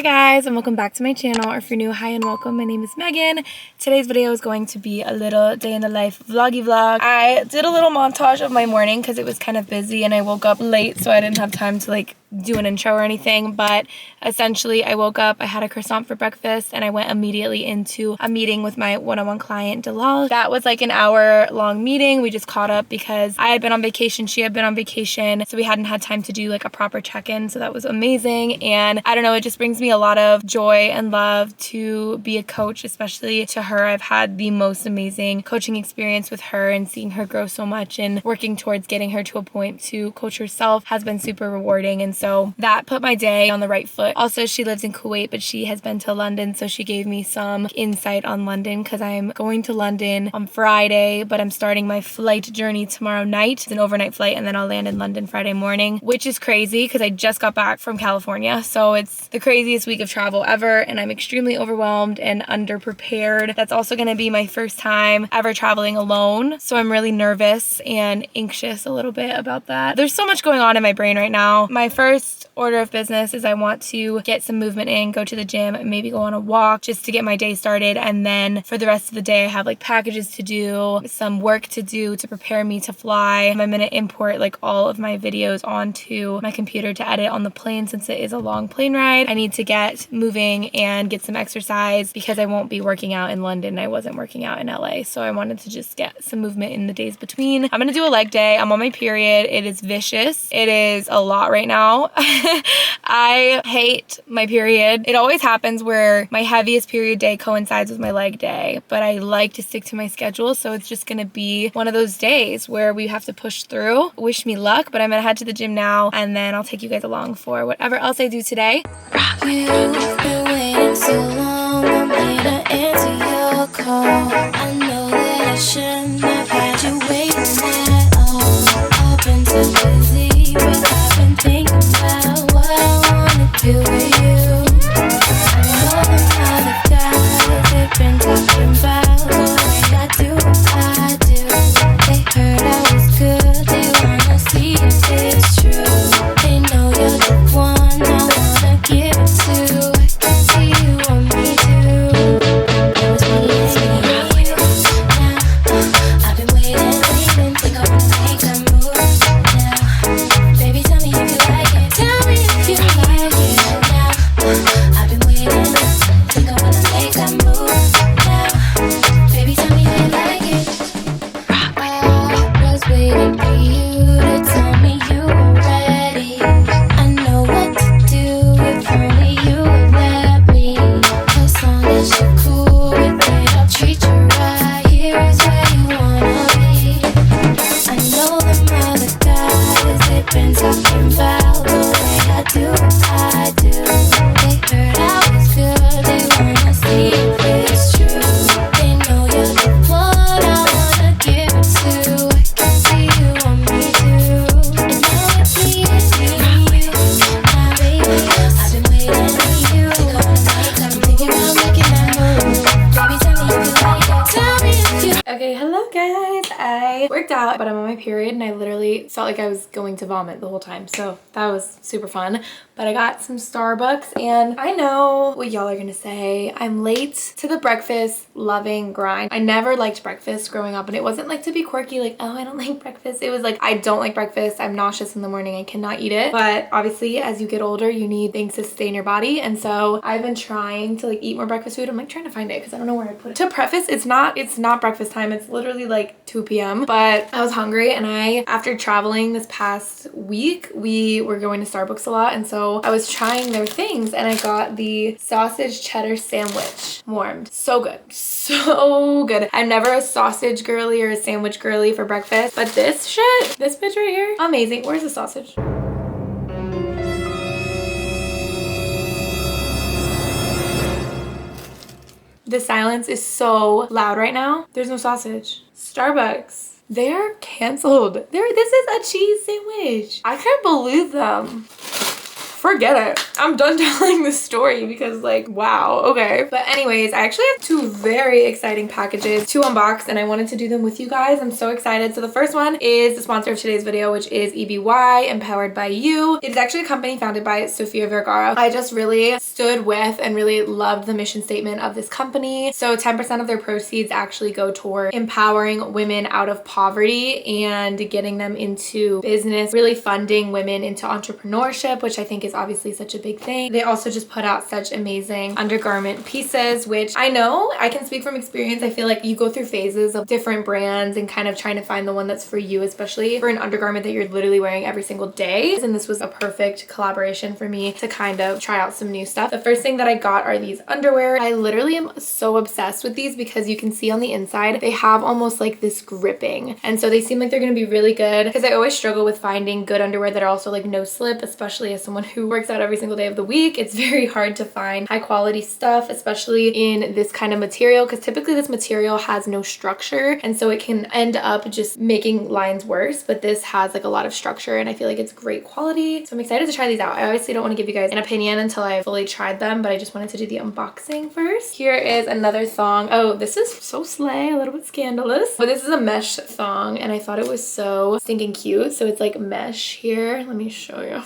Hi guys, and welcome back to my channel. Or if you're new, hi and welcome. My name is Megan. Today's video is going to be a little day in the life vloggy vlog. I did a little montage of my morning because it was kind of busy and I woke up late, so I didn't have time to do an intro or anything. But essentially I woke up, I had a croissant for breakfast, and I went immediately into a meeting with my one-on-one client Dalal. That was like an hour-long meeting. We just caught up because I had been on vacation, she had been on vacation, so we hadn't had time to do like a proper check-in. So that was amazing, and I don't know, it just brings me a lot of joy and love to be a coach, especially to her. I've had the most amazing coaching experience with her, and seeing her grow so much and working towards getting her to a point to coach herself has been super rewarding. And so that put my day on the right foot. Also, she lives in Kuwait, but she has been to London, so she gave me some insight on London because I'm going to London on Friday, but I'm starting my flight journey tomorrow night. It's an overnight flight, and then I'll land in London Friday morning, which is crazy because I just got back from California. So it's the craziest week of travel ever, and I'm extremely overwhelmed and underprepared. That's also going to be my first time ever traveling alone, so I'm really nervous and anxious a little bit about that. There's so much going on in my brain right now. My first order of business is I want to get some movement in, go to the gym, maybe go on a walk just to get my day started, and then for the rest of the day I have like packages to do, some work to do to prepare me to fly. I'm going to import like all of my videos onto my computer to edit on the plane since it is a long plane ride. I need to get moving and get some exercise because I won't be working out in London. I wasn't working out in LA, so I wanted to just get some movement in the days between. I'm gonna do a leg day. I'm on my period. It is vicious. It is a lot right now. I hate my period. It always happens where my heaviest period day coincides with my leg day, but I like to stick to my schedule, so it's just gonna be one of those days where we have to push through. Wish me luck, but I'm gonna head to the gym now, and then I'll take you guys along for whatever else I do today. You've been waiting so long, I'm here to answer your call. I know that I shouldn't have had you waiting at all. I've been so busy, but I've been thinking about what I wanna do with you. I know the other guys have been talking about the way I do what I do. They heard I was good, they wanna see if it's true. They know you're the one I wanna give it to. I can see you want me to. It was me and you. Now I've been waiting, think I wanna make a move now. Baby, tell me if you like it. Tell me if you like it now. I've been waiting, think I wanna make a move now. Baby, tell me if you like it. I was waiting for you to tell me you were ready. I know what to do if only you would let me. As long as you're cool with it, I'll treat you right. Here is where you wanna be. I know them other guys, they've been talking about the way I do what I do. They heard I was good, they wanna see if it's true. They know you're the one I wanna give it to. I can see you want me to. And now it's me and you. Now baby, I've been waiting for you. Think I wanna make that move. Thinking about making that move. Baby, tell me if you like it. Tell me if you. Okay, hello guys. I worked out, but I'm on my period and I literally felt like I was going to vomit the whole time. So that was super fun. But I got some Starbucks, and I know what y'all are gonna say. I'm late to the breakfast loving grind. I never liked breakfast growing up, and it wasn't like to be quirky, like, oh, I don't like breakfast. It was like, I don't like breakfast. I'm nauseous in the morning. I cannot eat it. But obviously, as you get older, you need things to sustain your body. And so I've been trying to eat more breakfast food. I'm trying to find it because I don't know where I put it. To preface, it's not breakfast time. It's literally like 2 p.m. But I was hungry, and after traveling this past week, we were going to Starbucks a lot, and so I was trying their things, and I got the sausage cheddar sandwich warmed. So good. So good. I'm never a sausage girly or a sandwich girly for breakfast, but this bitch right here, amazing. Where's the sausage? The silence is so loud right now. There's no sausage. Starbucks. They're canceled. This is a cheese sandwich. I can't believe them. forget it. I'm done telling this story because like, wow, okay. But anyways, I actually have two very exciting packages to unbox and I wanted to do them with you guys. I'm so excited. So the first one is the sponsor of today's video, which is EBY, Empowered by You. It is actually a company founded by Sofia Vergara. I just really stood with and really loved the mission statement of this company. So 10% of their proceeds actually go toward empowering women out of poverty and getting them into business, really funding women into entrepreneurship, which I think is obviously such a big thing. They also just put out such amazing undergarment pieces, which I know I can speak from experience. I feel like you go through phases of different brands and kind of trying to find the one that's for you, especially for an undergarment that you're literally wearing every single day. And this was a perfect collaboration for me to kind of try out some new stuff. The first thing that I got are these underwear. I literally am so obsessed with these because you can see on the inside they have almost like this gripping, and so they seem like they're going to be really good because I always struggle with finding good underwear that are also like no slip, especially as someone who works out every single day of the week. It's very hard to find high quality stuff, especially in this kind of material, because typically this material has no structure and so it can end up just making lines worse, but this has like a lot of structure and I feel like it's great quality. So I'm excited to try these out. I obviously don't want to give you guys an opinion until I fully tried them, but I just wanted to do the unboxing first. Here is another thong. Oh, this is so slay, a little bit scandalous, but this is a mesh thong and I thought it was so stinking cute. So it's like mesh here. Let me show you.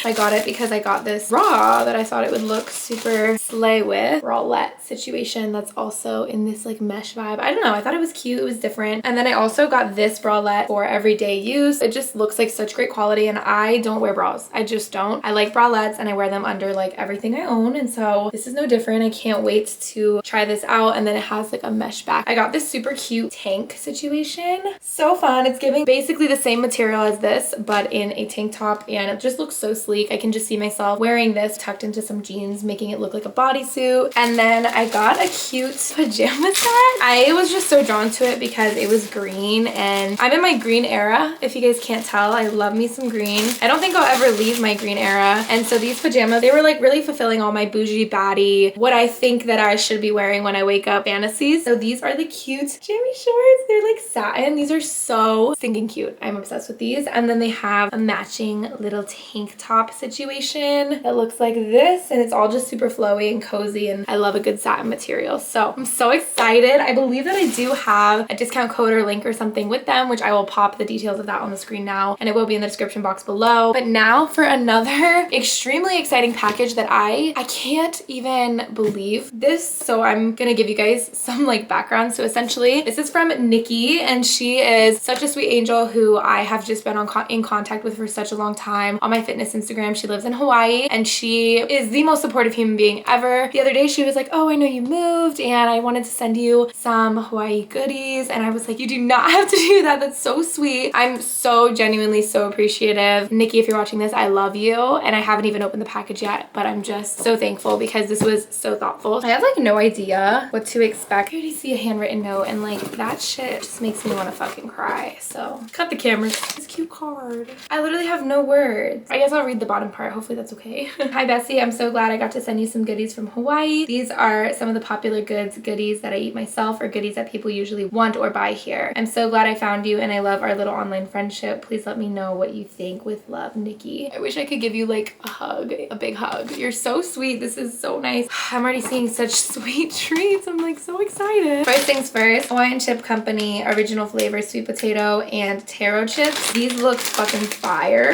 I got it because I got this bra that I thought it would look super slay with. Bralette situation that's also in this like mesh vibe. I don't know, I thought it was cute, it was different. And then I also got this bralette for everyday use. It just looks like such great quality and I don't wear bras. I just don't. I like bralettes and I wear them under like everything I own, and so this is no different. I can't wait to try this out. And then it has like a mesh back. I got this super cute tank situation. So fun. It's giving basically the same material as this but in a tank top and it just looks so sleek. I can just see myself wearing this tucked into some jeans, making it look like a bodysuit. And then I got a cute pajama set. I was just so drawn to it because it was green and I'm in my green era. If you guys can't tell, I love me some green. I don't think I'll ever leave my green era. And so these pajamas, they were like really fulfilling all my bougie baddie, what I think that I should be wearing when I wake up fantasies. So these are the cute jammy shorts. They're like satin. These are so stinking cute. I'm obsessed with these. And then they have a matching little tank top situation that looks like this and it's all just super flowy and cozy and I love a good satin material. So I'm so excited. I believe that I do have a discount code or link or something with them, which I will pop the details of that on the screen now and it will be in the description box below. But now for another extremely exciting package that I can't even believe this. So I'm gonna give you guys some like background. So essentially this is from Nikki and she is such a sweet angel who I have just been in contact with for such a long time on my fitness Instagram. She lives in Hawaii and she is the most supportive human being ever. The other day she was like, oh, I know you moved and I wanted to send you some Hawaii goodies, and I was like, you do not have to do that. That's so sweet. I'm so genuinely so appreciative. Nikki, if you're watching this, I love you, and I haven't even opened the package yet, but I'm just so thankful because this was so thoughtful. I have like no idea what to expect. I already see a handwritten note and like that shit just makes me want to fucking cry. So cut the cameras. This cute card. I literally have no words. I guess I'll read the bottom part. Hopefully that's okay. Hi Bessie, I'm so glad I got to send you some goodies from Hawaii. These are some of the popular goodies that I eat myself or goodies that people usually want or buy here. I'm so glad I found you and I love our little online friendship. Please let me know what you think. With love, Nikki. I wish I could give you like a hug, a big hug. You're so sweet. This is so nice. I'm already seeing such sweet treats. I'm like so excited. First things first, Hawaiian Chip Company original flavor sweet potato and taro chips. These look fucking fire.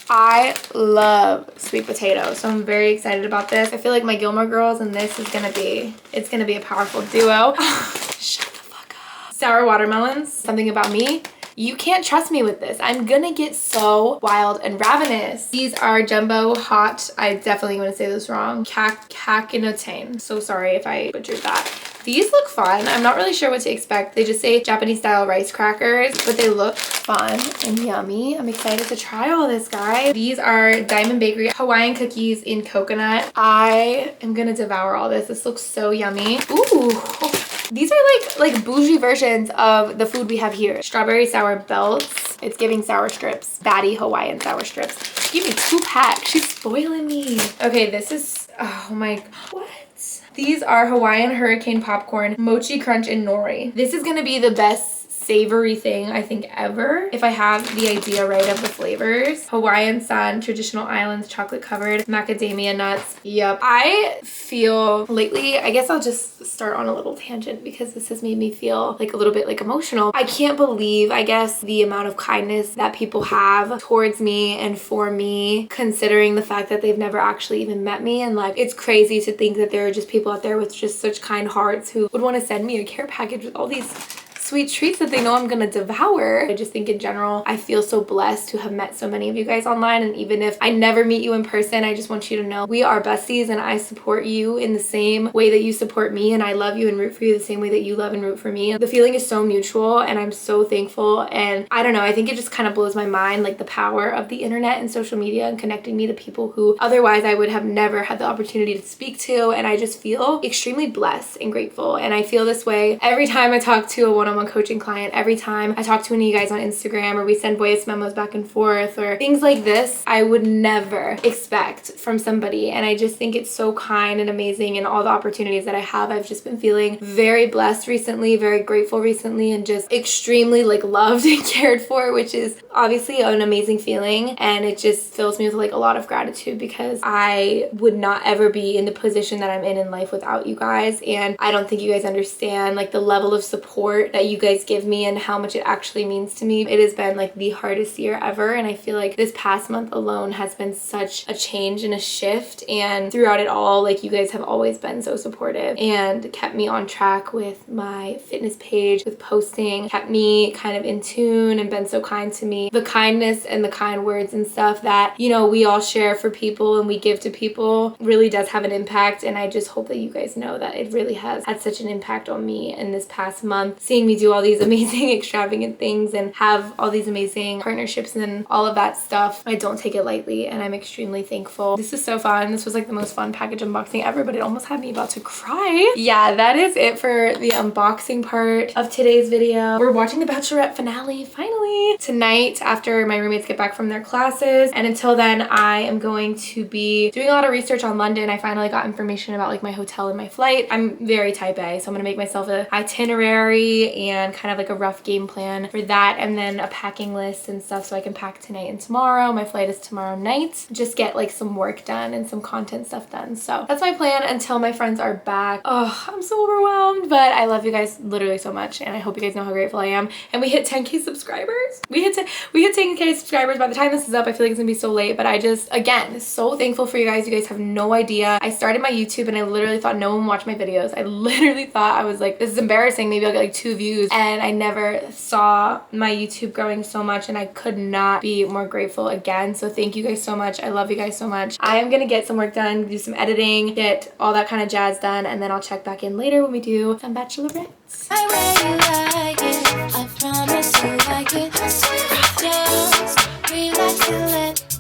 I love sweet potato, so I'm very excited about this. I feel like my Gilmore Girls and this is gonna be, it's gonna be a powerful duo. Shut the fuck up. Sour watermelons, something about me. You can't trust me with this. I'm gonna get so wild and ravenous. These are jumbo hot, I definitely want to say this wrong, kakinotain. So sorry if I butchered that. These look fun. I'm not really sure what to expect. They just say Japanese style rice crackers, but they look fun and yummy. I'm excited to try all this, guys. These are Diamond Bakery Hawaiian cookies in coconut. I am gonna devour all this. This looks so yummy. Ooh. These are like bougie versions of the food we have here. Strawberry sour belts. It's giving sour strips. Batty Hawaiian sour strips. Give me 2 packs. She's spoiling me. Okay, this is, oh my, what? These are Hawaiian Hurricane Popcorn Mochi Crunch and Nori. This is gonna be the best savory thing I think ever, if I have the idea right of the flavors. Hawaiian Sun, traditional islands, chocolate covered, macadamia nuts. Yep. I feel lately, I guess I'll just start on a little tangent because this has made me feel like a little bit like emotional. I can't believe, I guess, the amount of kindness that people have towards me and for me, considering the fact that they've never actually even met me. And like, it's crazy to think that there are just people out there with just such kind hearts who would want to send me a care package with all these sweet treats that they know I'm gonna devour. I just think in general, I feel so blessed to have met so many of you guys online. And even if I never meet you in person, I just want you to know we are besties and I support you in the same way that you support me, and I love you and root for you the same way that you love and root for me. The feeling is so mutual and I'm so thankful. And I don't know, I think it just kind of blows my mind, like the power of the internet and social media and connecting me to people who otherwise I would have never had the opportunity to speak to. And I just feel extremely blessed and grateful. And I feel this way every time I talk to a one-on-one coaching client, every time I talk to any of you guys on Instagram, or we send voice memos back and forth or things like this. I would never expect from somebody, and I just think it's so kind and amazing. And all the opportunities that I have, I've just been feeling very blessed recently, very grateful recently, and just extremely like loved and cared for, which is obviously an amazing feeling. And it just fills me with like a lot of gratitude because I would not ever be in the position that I'm in life without you guys. And I don't think you guys understand like the level of support that you guys give me and how much it actually means to me. It has been like the hardest year ever, and I feel like this past month alone has been such a change and a shift. And throughout it all, like you guys have always been so supportive and kept me on track with my fitness page, with posting, kept me kind of in tune and been so kind to me. The kindness and the kind words and stuff that, you know, we all share for people and we give to people really does have an impact. And I just hope that you guys know that it really has had such an impact on me in this past month, seeing me do all these amazing extravagant things and have all these amazing partnerships and all of that stuff. I don't take it lightly and I'm extremely thankful. This is so fun. This was like the most fun package unboxing ever, but it almost had me about to cry. Yeah, that is it for the unboxing part of today's video. We're watching the Bachelorette finale finally tonight after my roommates get back from their classes, and until then I am going to be doing a lot of research on London. I finally got information about like my hotel and my flight. I'm very type A, so I'm gonna make myself an itinerary and kind of like a rough game plan for that, and then a packing list and stuff so I can pack tonight and tomorrow. My flight is tomorrow night. Just get like some work done and some content stuff done. So that's my plan until my friends are back. Oh, I'm so overwhelmed, but I love you guys literally so much, and I hope you guys know how grateful I am. And we hit 10K subscribers. We hit 10K subscribers. By the time this is up, I feel like it's gonna be so late, but I just, again, so thankful for you guys. You guys have no idea. I started my YouTube and I literally thought no one watched my videos. I literally thought, I was like, this is embarrassing. Maybe I'll get like 2 views. And I never saw my YouTube growing so much, and I could not be more grateful again. So thank you guys so much. I love you guys so much. I am gonna get some work done, do some editing, get all that kind of jazz done, and then I'll check back in later when we do some bachelorettes. I really like it. I promise you like it. Just relax and let